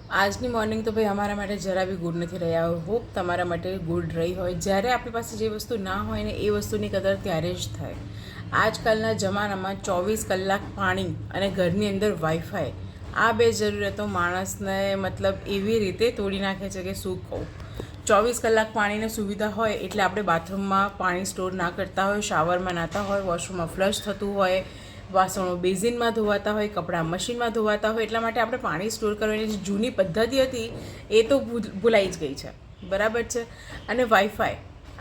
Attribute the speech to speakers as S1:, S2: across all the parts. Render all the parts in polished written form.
S1: આજની મોર્નિંગ તો ભાઈ અમારા માટે જરા બી ગુડ નથી રહ્યા. હોપ તમારા માટે ગુડ રહી હોય. જ્યારે આપણી પાસે જે વસ્તુ ના હોય ને એ વસ્તુની કદર ત્યારે જ થાય. આજકાલના જમાનામાં 24 કલાક પાણી અને ઘરની અંદર વાઈફાઈ, આ બે જરૂરિયાતો માણસને મતલબ એવી રીતે તોડી નાખે છે કે શું કહું. 24 કલાક પાણીની સુવિધા હોય એટલે આપણે બાથરૂમમાં પાણી સ્ટોર ના કરતા હોય, શાવરમાં નાતા હોય, વોશરૂમમાં ફ્લશ થતું હોય, વાસણો બેઝિનમાં ધોવાતા હોય, કપડાં મશીનમાં ધોવાતા હોય. એટલા માટે આપણે પાણી સ્ટોર કરવાની જે જૂની પદ્ધતિ હતી એ તો ભૂલાઈ જ ગઈ છે, બરાબર છે. અને વાઈફાઈ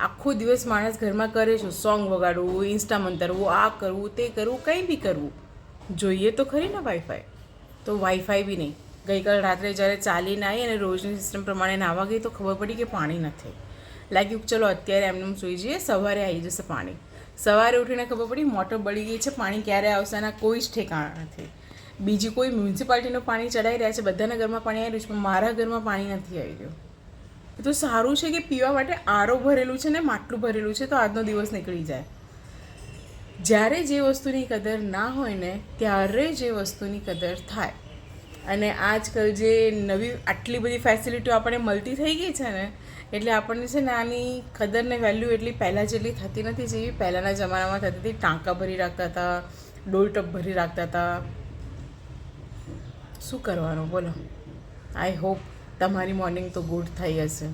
S1: આખો દિવસ માણસ ઘરમાં કરે છે, સોંગ વગાડવું, ઇન્સ્ટા મંતરવું, આ કરવું, તે કરવું, કંઈ બી કરવું, જોઈએ તો ખરી ને વાઈફાઈ. તો વાઈફાઈ બી નહીં. ગઈકાલ રાત્રે જ્યારે ચાલીને આવી અને રોજની સિસ્ટમ પ્રમાણે નાહવા ગઈ તો ખબર પડી કે પાણી નથી. લાગ્યું ચલો અત્યારે એમને સૂઈ જઈએ, સવારે આવી જશે પાણી. સવારે ઉઠીને ખબર પડી મોટર બળી ગઈ છે, પાણી ક્યારે આવશે એના કોઈ જ ઠેકાણા નથી. બીજી કોઈ મ્યુનિસિપાલિટીનું પાણી ચડાવી રહ્યા છે, બધાના ઘરમાં પાણી આવી રહ્યું છે, પણ મારા ઘરમાં પાણી નથી આવી રહ્યું. એ તો સારું છે કે પીવા માટે આરો ભરેલું છે ને માટલું ભરેલું છે, તો આજનો દિવસ નીકળી જાય. જ્યારે જે વસ્તુની કદર ના હોય ને ત્યારે જે વસ્તુની કદર થાય. અને આજકાલ જે નવી આટલી બધી ફેસિલિટીઓ આપણને મળતી થઈ ગઈ છે ને, એટલે આપણને છે ને આની કદર ને વેલ્યુ એટલી પહેલાં જેટલી થતી નથી જેવી પહેલાંના જમાનામાં થતી હતી. ટાંકા ભરી રાખતા હતા, ડોલ ટપ ભરી રાખતા હતા. શું કરવાનું બોલો. આઈ હોપ તમારી મોર્નિંગ તો ગુડ થઈ હશે.